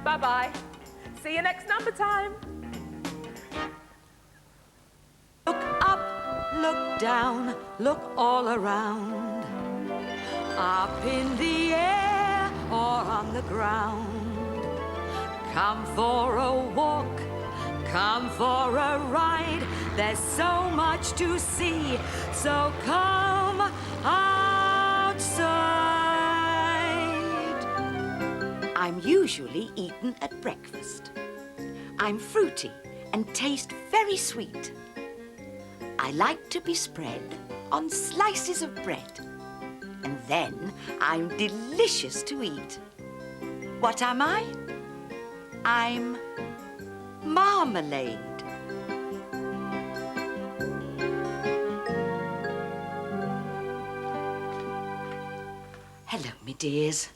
Bye-bye. See you next number time. Look up, look down, look all around. Up in the air or on the ground. Come for a walk, come for a ride. There's so much to see, so come outside. I'm usually eaten at breakfast. I'm fruity and taste very sweet. I like to be spread on slices of bread. And then I'm delicious to eat. What am I? I'm Marmalade. Hello, me dears.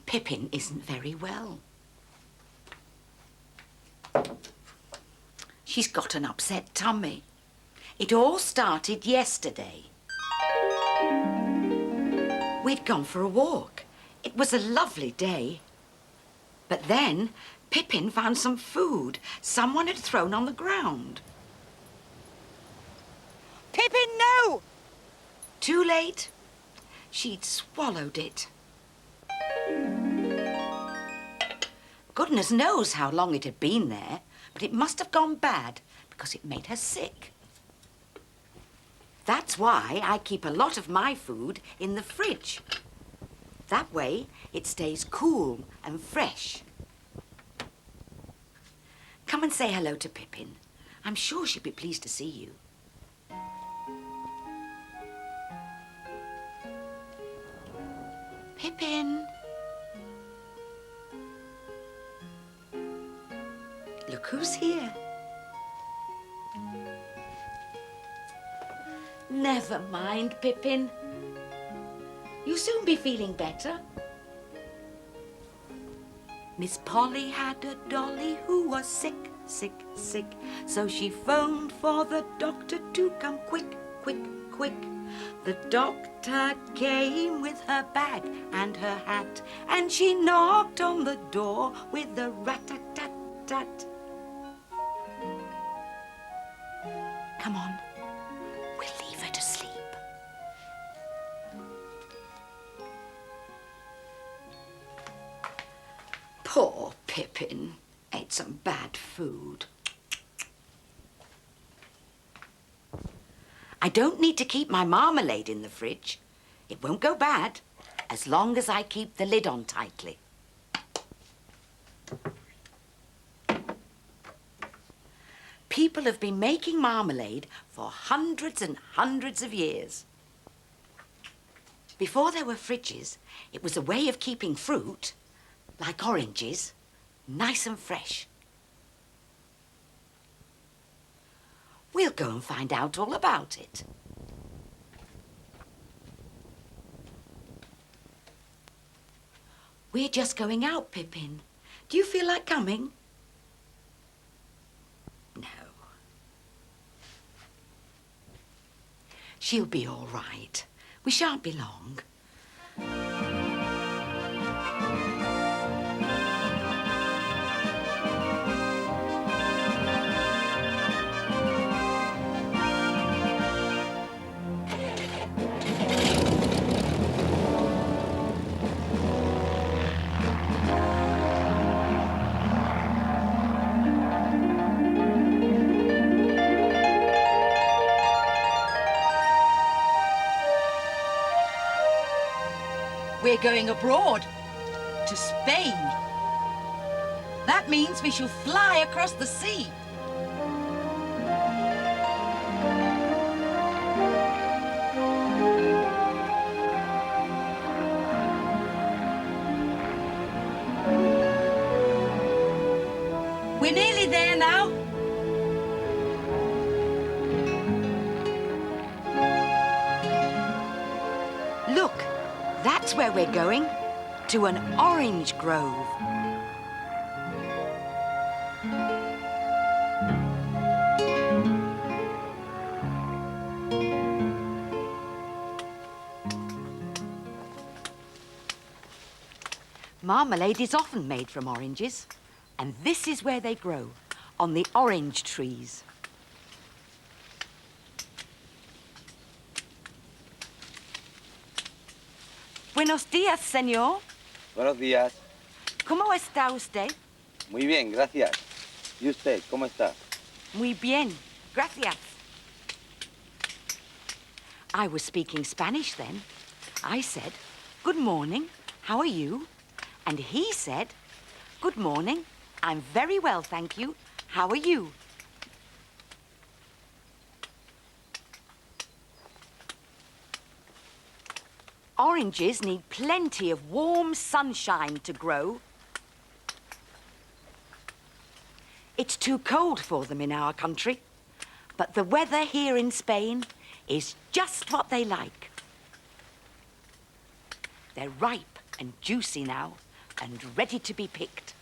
Pippin isn't very well. She's got an upset tummy. It all started yesterday. We'd gone for a walk. It was a lovely day. But then Pippin found some food someone had thrown on the ground. Pippin, no! Too late. She'd swallowed it. Goodness knows how long it had been there, but it must have gone bad because it made her sick. That's why I keep a lot of my food in the fridge. That way, it stays cool and fresh. Come and say hello to Pippin. I'm sure she'd be pleased to see you. Pippin. Look who's here. Never mind, Pippin. You'll soon be feeling better. Miss Polly had a dolly who was sick, sick, sick. So she phoned for the doctor to come quick, quick, quick. The doctor came with her bag and her hat, and she knocked on the door with a rat-tat-tat-tat. Come on. We'll leave her to sleep. Poor Pippin ate some bad food. I don't need to keep my marmalade in the fridge. It won't go bad as long as I keep the lid on tightly. People have been making marmalade for hundreds and hundreds of years. Before there were fridges, it was a way of keeping fruit, like oranges, nice and fresh. We'll go and find out all about it. We're just going out, Pippin. Do you feel like coming? No. She'll be all right. We shan't be long. We're going abroad, to Spain. That means we shall fly across the sea. We're nearly there now. Look. That's where we're going, to an orange grove. Marmalade is often made from oranges, and this is where they grow, on the orange trees. Buenos días, señor. Buenos días. ¿Cómo está usted? Muy bien, gracias. ¿Y usted, cómo está? Muy bien, gracias. I was speaking Spanish then. I said, good morning, how are you? And he said, good morning, I'm very well, thank you. How are you? Oranges need plenty of warm sunshine to grow. It's too cold for them in our country, but the weather here in Spain is just what they like. They're ripe and juicy now and ready to be picked.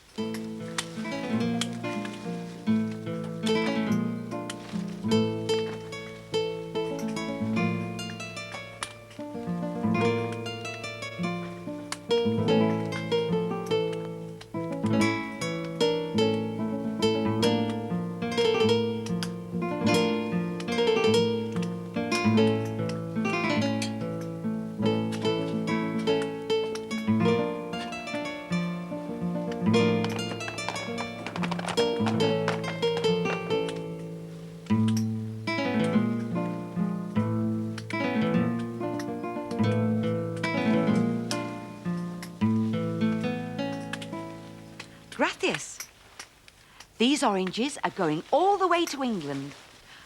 Gracias. These oranges are going all the way to England,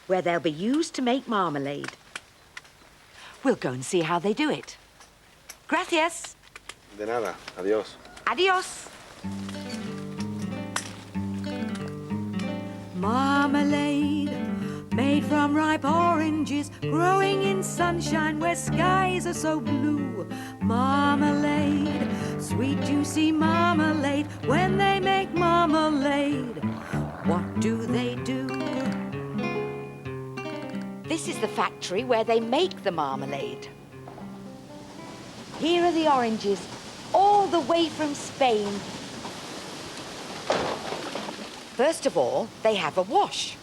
where they'll be used to make marmalade. We'll go and see how they do it. Gracias. De nada. Adiós. Adios. Marmalade, made from ripe oranges, growing in sunshine where skies are so blue. Marmalade, sweet juicy marmalade. When they make marmalade, what do they do? This is the factory where they make the marmalade. Here are the oranges, all the way from Spain. First of all, they have a wash.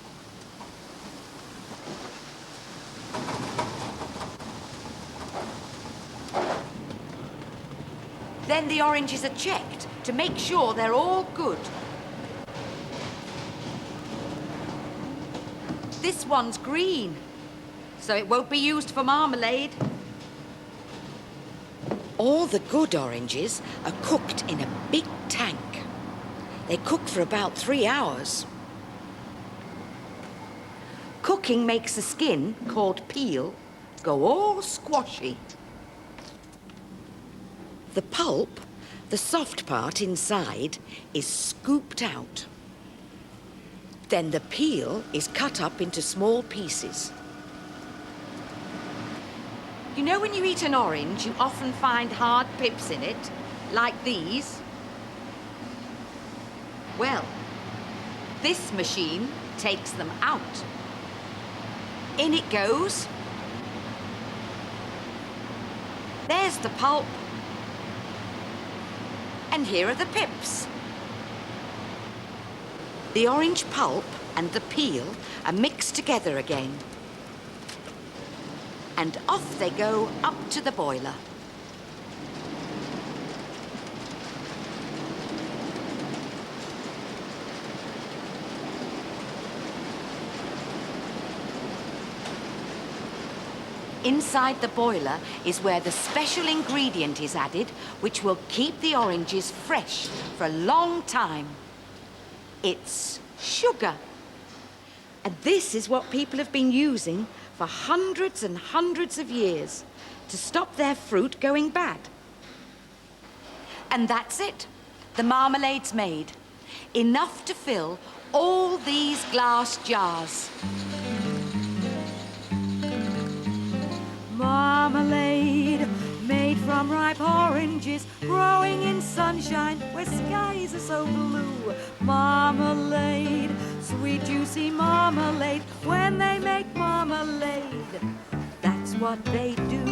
Then the oranges are checked to make sure they're all good. This one's green, so it won't be used for marmalade. All the good oranges are cooked in a big tank. They cook for about 3 hours. Cooking makes the skin, called peel, go all squashy. The pulp, the soft part inside, is scooped out. Then the peel is cut up into small pieces. You know when you eat an orange, you often find hard pips in it, like these? Well, this machine takes them out. In it goes. There's the pulp. And here are the pips. The orange pulp and the peel are mixed together again. And off they go up to the boiler. Inside the boiler is where the special ingredient is added, which will keep the oranges fresh for a long time. It's sugar. And this is what people have been using for hundreds and hundreds of years to stop their fruit going bad. And that's it. The marmalade's made. Enough to fill all these glass jars. Marmalade, made from ripe oranges, growing in sunshine where skies are so blue. Marmalade, sweet juicy marmalade. When they make marmalade, that's what they do.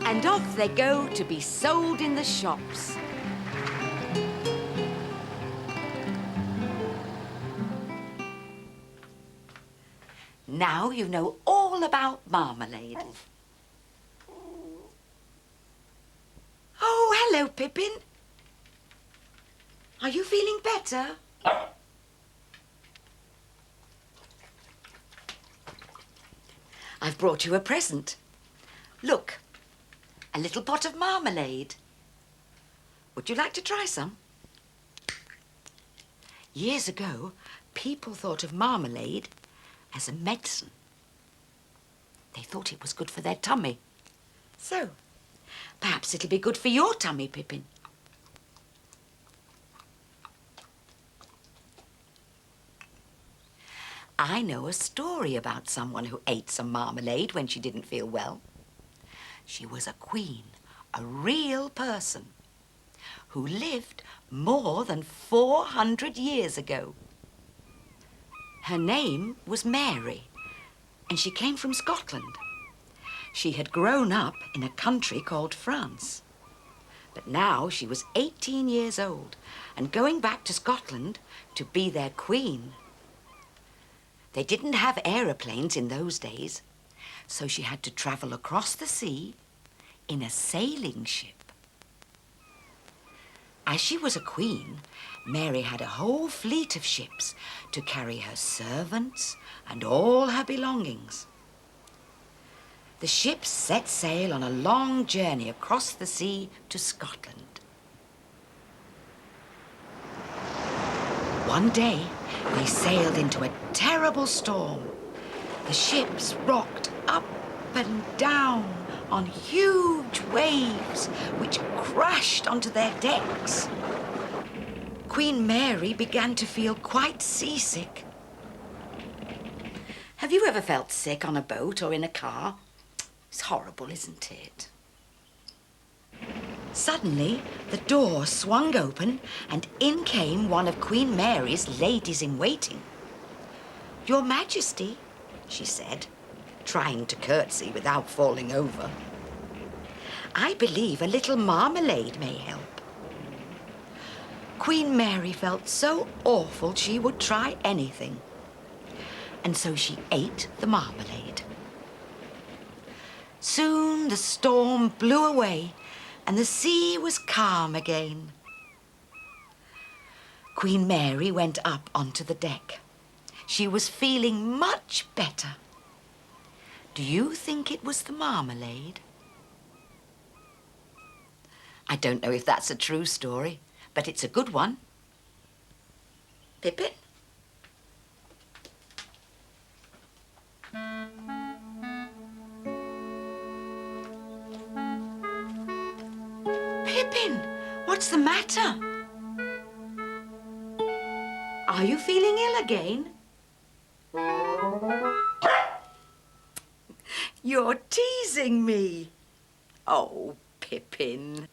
And off they go to be sold in the shops. Now you know all about Marmalade. Oh, hello, Pippin. Are you feeling better? I've brought you a present. Look, a little pot of marmalade. Would you like to try some? Years ago, people thought of marmalade as a medicine. They thought it was good for their tummy. So, perhaps it'll be good for your tummy, Pippin. I know a story about someone who ate some marmalade when she didn't feel well. She was a queen, a real person, who lived more than 400 years ago. Her name was Mary, and she came from Scotland. She had grown up in a country called France. But now she was 18 years old and going back to Scotland to be their queen. They didn't have aeroplanes in those days, so she had to travel across the sea in a sailing ship. As she was a queen, Mary had a whole fleet of ships to carry her servants and all her belongings. The ships set sail on a long journey across the sea to Scotland. One day, they sailed into a terrible storm. The ships rocked up and down on huge waves which crashed onto their decks. Queen Mary began to feel quite seasick. Have you ever felt sick on a boat or in a car? It's horrible, isn't it? Suddenly, the door swung open and in came one of Queen Mary's ladies-in-waiting. "Your Majesty," she said, trying to curtsy without falling over, "I believe a little marmalade may help." Queen Mary felt so awful she would try anything, and so she ate the marmalade. Soon the storm blew away and the sea was calm again. Queen Mary went up onto the deck. She was feeling much better. Do you think it was the marmalade? I don't know if that's a true story, but it's a good one. Pippin? Pippin, what's the matter? Are you feeling ill again? You're teasing me. Oh, Pippin.